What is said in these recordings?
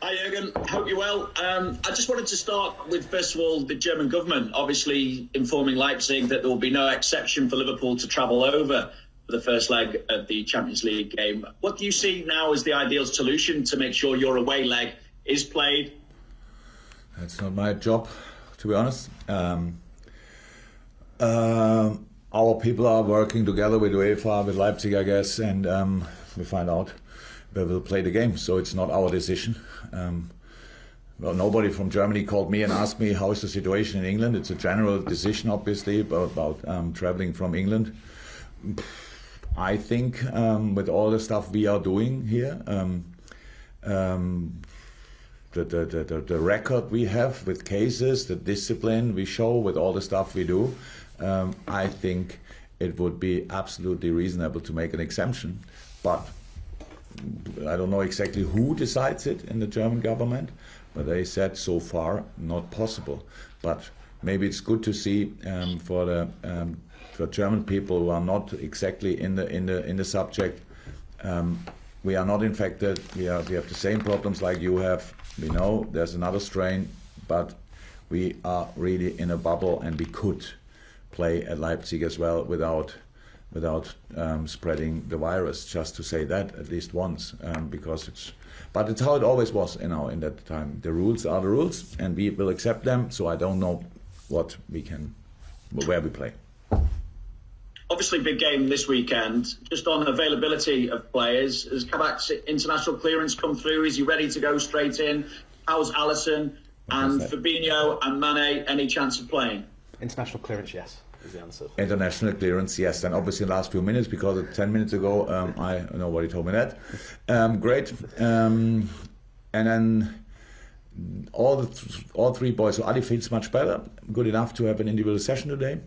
Hi Jurgen, hope you're well. I just wanted to start with, first of all, the German government obviously informing Leipzig that there will be no exception for Liverpool to travel over for the first leg of the Champions League game. What do you see now as the ideal solution to make sure your away leg is played? That's not my job, to be honest. Our people are working together with UEFA, with Leipzig, I guess, and we find out where we'll play the game. So it's not our decision. Well, nobody from Germany called me and asked me how is the situation in England. It's a general decision, obviously, about traveling from England. I think with all the stuff we are doing here, the record we have with cases, the discipline we show with all the stuff we do, I think it would be absolutely reasonable to make an exemption. But I don't know exactly who decides it in the German government, but they said so far not possible. But maybe it's good to see for German people who are not exactly in the subject. We are not infected. We have the same problems like you have. We know there's another strain, but we are really in a bubble, and we could play at Leipzig as well without spreading the virus. Just to say that at least once, because it's how it always was in that time. The rules are the rules, and we will accept them. So I don't know where we play. Obviously, big game this weekend. Just on availability of players, has Kabak's international clearance come through? Is he ready to go straight in? How's Alisson and Fabinho and Mane? Any chance of playing? International clearance, yes, is the answer. International clearance, yes. And obviously, the last few minutes, because 10 minutes ago, nobody told me that. Great. And then all three boys. So Ali feels much better, good enough to have an individual session today.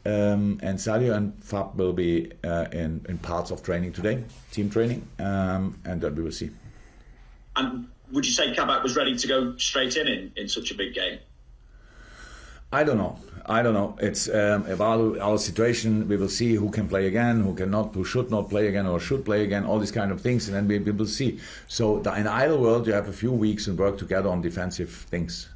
And Sadio and Fab will be in parts of training today, team training, and then we will see. And would you say Kabak was ready to go straight in such a big game? I don't know. It's about our situation. We will see who can play again, who cannot, who should not play again, or should play again. All these kind of things, and then we will see. So in the ideal world, you have a few weeks and work together on defensive things,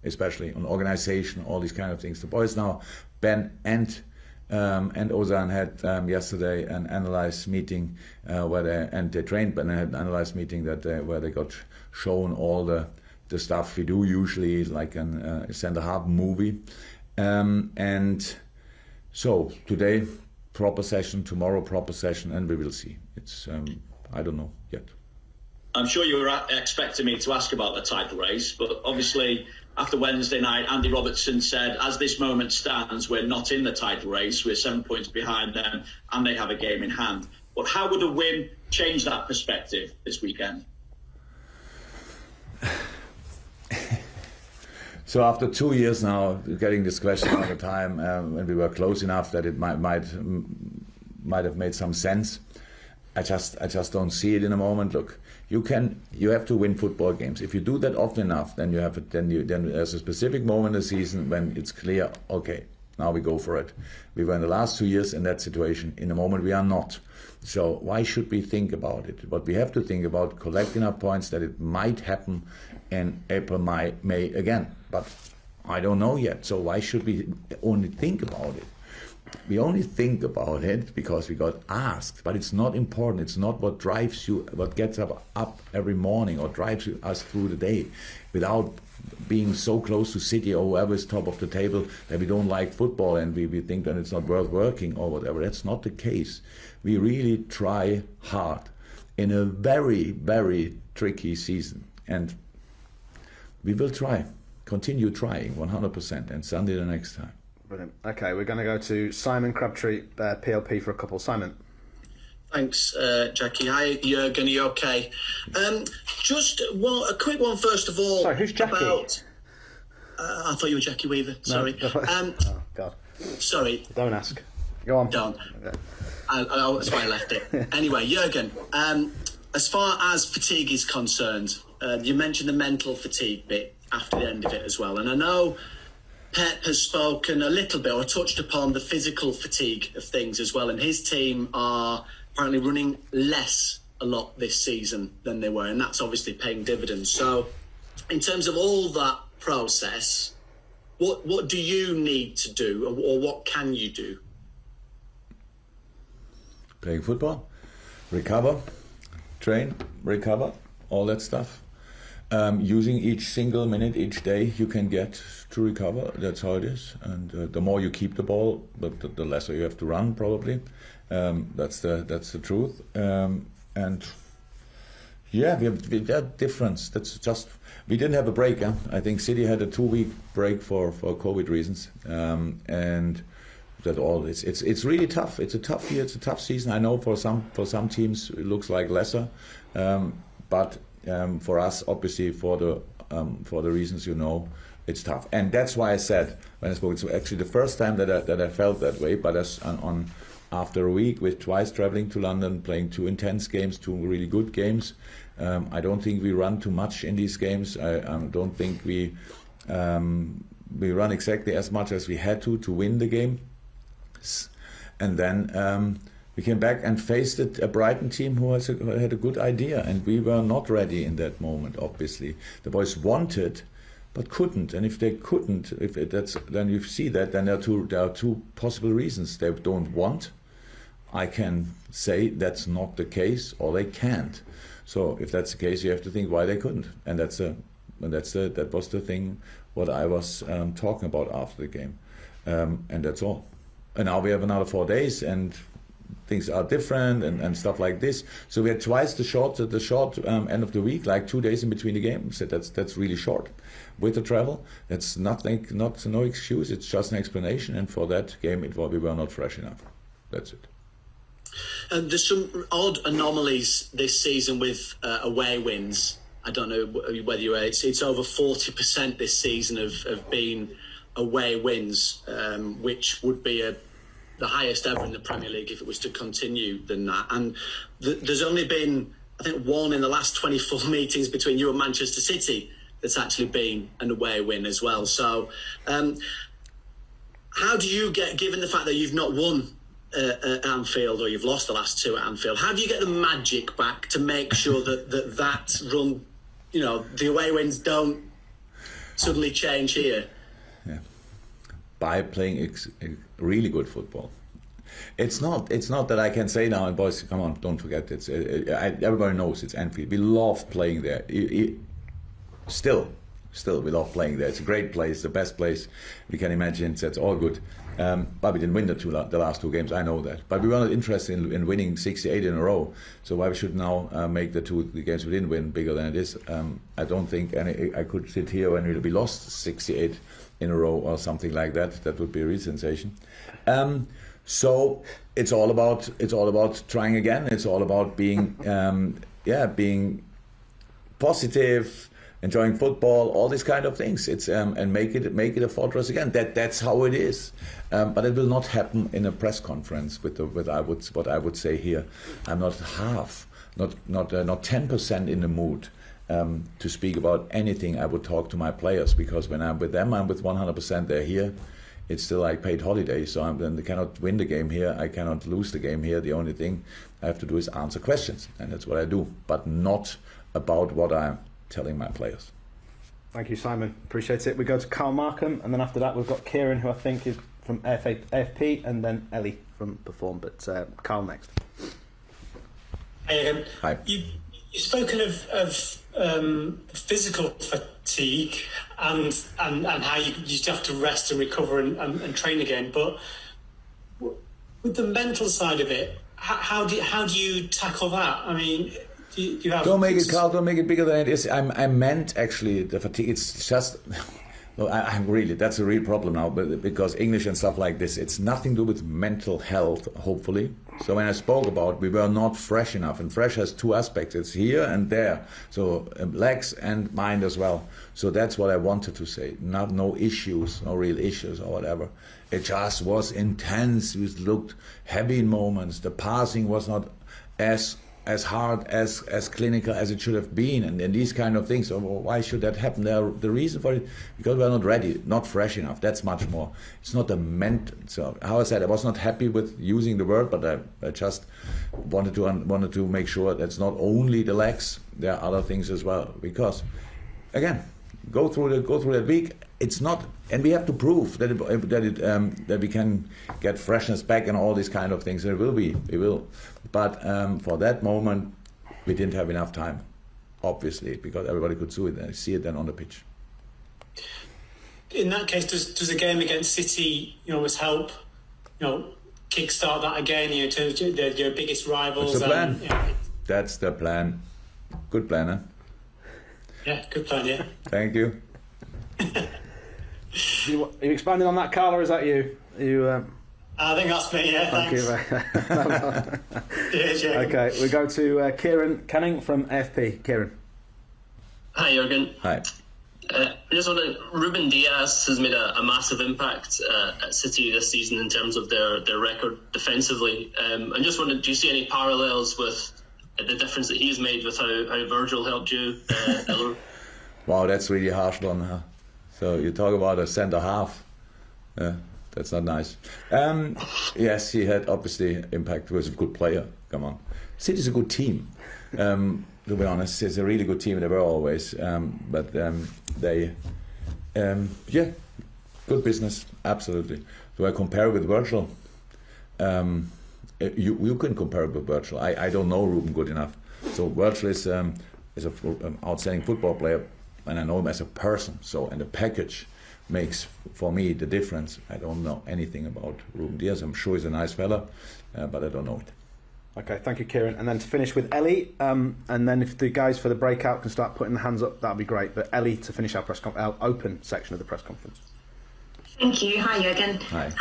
especially on organization, all these kind of things. The boys now, Ben and Ozan had yesterday an analyze meeting where they trained, but they had an analyze meeting where they got shown all the stuff we do usually, like a center half movie. And so today proper session, tomorrow proper session, and we will see. It's I don't know yet. I'm sure you were expecting me to ask about the title race, but obviously after Wednesday night, Andy Robertson said, as this moment stands, we're not in the title race. We're 7 points behind them, and they have a game in hand. But how would a win change that perspective this weekend? So after 2 years now, getting this question all the time, when we were close enough that it might have made some sense, I just don't see it in a moment. Look, you have to win football games. If you do that often enough, then there's a specific moment in the season when it's clear. Okay, now we go for it. We were in the last 2 years in that situation. In the moment, we are not. So why should we think about it? What we have to think about, collect enough points that it might happen in April, May again. But I don't know yet. So why should we only think about it? We only think about it because we got asked, but it's not important. It's not what drives you, what gets up every morning or drives us through the day. Without being so close to City or whoever is top of the table that we don't like football and we think that it's not worth working or whatever. That's not the case. We really try hard in a very, very tricky season. And we will continue trying 100%, and Sunday the next time. Brilliant. Okay, we're going to go to Simon Crabtree, PLP, for a couple. Simon. Thanks, Jackie. Hi, Jurgen. Are you okay? Just a quick one, first of all. Sorry, who's Jackie? I thought you were Jackie Weaver. Sorry. No. Oh, God. Sorry. Don't ask. Go on. Don't. Okay. That's why I left it. Anyway, Jurgen, as far as fatigue is concerned, you mentioned the mental fatigue bit after the end of it as well. And I know Pep has spoken a little bit or touched upon the physical fatigue of things as well. And his team are apparently running less a lot this season than they were. And that's obviously paying dividends. So in terms of all that process, what do you need to do, or what can you do? Playing football, recover, train, recover, all that stuff. Using each single minute each day you can get to recover. That's how it is. And the more you keep the ball, the lesser you have to run, probably. That's the truth. And yeah, we had difference. That's just, we didn't have a break. Huh? I think City had a 2-week break for COVID reasons, and that all. It's really tough. It's a tough year. It's a tough season. I know for some teams it looks like lesser, but for us, obviously, for the reasons you know, it's tough. And that's why I said when I spoke, it's actually the first time that I felt that way. But after a week with twice traveling to London, playing 2 intense games, 2 really good games. I don't think we run too much in these games. I don't think we run exactly as much as we had to win the game. And then we came back and faced a Brighton team who had a good idea, and we were not ready in that moment. Obviously, the boys wanted, but couldn't. And if they couldn't, then you see that. Then there are two possible reasons. They don't want. I can say that's not the case, or they can't. So if that's the case, you have to think why they couldn't, and that was the thing what I was talking about after the game, and that's all. And now we have another 4 days, and things are different and stuff like this. So we had twice the short end of the week, like 2 days in between the games. So that's really short. With the travel, that's no excuse. It's just an explanation. And for that game, we were not fresh enough. That's it. There's some odd anomalies this season with away wins. I don't know whether it's over 40% this season of being away wins, which would be the highest ever in the Premier League if it was to continue than that. And there's only been, I think, one in the last 24 meetings between you and Manchester City that's actually been an away win as well. So how do you given the fact that you've not won at Anfield, or you've lost the last 2 at Anfield, how do you get the magic back to make sure that run, the away wins don't suddenly change here? Yeah. By playing really good football. It's not that I can say now, and boys, come on, don't forget, everybody knows it's Anfield. We love playing there. Still, we love playing there. It's a great place, the best place we can imagine. So it's all good. But we didn't win the last 2 games, I know that. But we were not interested in winning 68 in a row. So why we should now make the games we didn't win bigger than it is? I don't think I could sit here when we lost 68 in a row or something like that. That would be a real sensation. So it's all about trying again. It's all about being positive, enjoying football, all these kind of things. It's and make it a fortress again. That's how it is. But it will not happen in a press conference with what I would say here. I'm not 10% in the mood to speak about anything. I would talk to my players, because when I'm with them, I'm with 100%. They're here. It's still like paid holiday, so I cannot win the game here. I cannot lose the game here. The only thing I have to do is answer questions, and that's what I do, but not about what I'm telling my players. Thank you, Simon. Appreciate it. We go to Carl Markham, and then after that we've got Kieran, who I think is from AFP, and then Ellie from Perform. But Carl next. Hi. You've spoken of physical fatigue and how you just have to rest and recover and train again. But with the mental side of it, how do you tackle that? I mean, do you have... Don't make it, Carl. Don't make it bigger than it is. I meant actually the fatigue. It's just... No, I'm really, that's a real problem now, but because English and stuff like this, it's nothing to do with mental health, hopefully. So when I spoke about we were not fresh enough, and fresh has 2 aspects, it's here and there, so legs and mind as well. So that's what I wanted to say, no issues, no real issues or whatever. It just was intense, it looked heavy in moments, the passing was not as hard, as clinical as it should have been, and these kind of things. So why should that happen? The reason for it, because we're not ready, not fresh enough. That's much more. It's not a mental. So how I said, I was not happy with using the word, but I just wanted to make sure that's not only the legs. There are other things as well. Because, again, go through that week. It's not, and we have to prove that we can get freshness back and all these kind of things. We will. But for that moment, we didn't have enough time, obviously, because everybody could see it then on the pitch. In that case, does a game against City, always help, kickstart that again? In terms of your biggest rivals. That's the plan. That's the plan. Good plan, huh? Yeah, good plan. Yeah. Thank you. Are you expanding on that, Carl, or is that you? I think that's me. Yeah. Thank Thanks. you. Yeah. Okay, we go to Kieran Canning from AFP. Kieran. Hi, Jurgen. Hi. I just wondering, Ruben Diaz has made a massive impact at City this season in terms of their record defensively. I'm just wondering, do you see any parallels with the difference that he's made with how Virgil helped you? Wow, that's really harsh one, huh? So you talk about a centre half. That's not nice. Yes, he had obviously impact. He was a good player. Come on. City's a good team. To be honest, it's a really good team. They were always. But they, good business. Absolutely. Do I compare it with Virgil? You can compare it with Virgil. I don't know Ruben good enough. So Virgil is an outstanding football player, and I know him as a person. So, and the package makes for me the difference. I don't know anything about Ruben Diaz. I'm sure he's a nice fella, but I don't know it. Okay, thank you, Kieran. And then to finish with Ellie, and then if the guys for the breakout can start putting their hands up, that'd be great. But Ellie, to finish our our open section of the press conference. Thank you. Hi, Jurgen. Hi.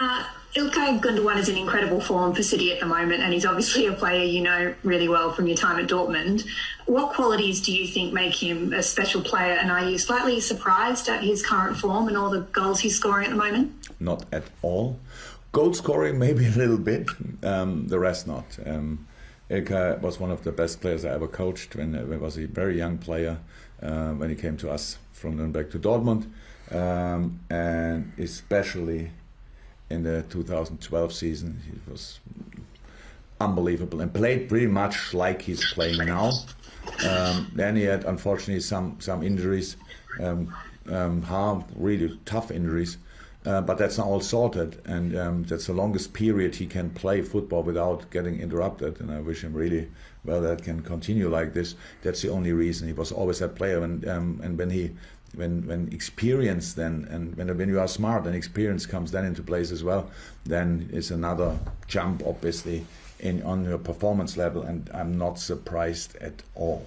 Ilkay Gundogan is in incredible form for City at the moment, and he's obviously a player you know really well from your time at Dortmund. What qualities do you think make him a special player, and are you slightly surprised at his current form and all the goals he's scoring at the moment? Not at all. Goal scoring, maybe a little bit. The rest not. Ilkay was one of the best players I ever coached when he was a very young player, when he came to us from Nuremberg to Dortmund. And especially in the 2012 season, he was unbelievable and played pretty much like he's playing now. Then he had, unfortunately, some injuries, really tough injuries. But that's not all sorted, and that's the longest period he can play football without getting interrupted. And I wish him really well that can continue like this. That's the only reason. He was always that player, and when experience then, and when you are smart and experience comes then into place as well, then it's another jump, obviously, on your performance level. And I'm not surprised at all.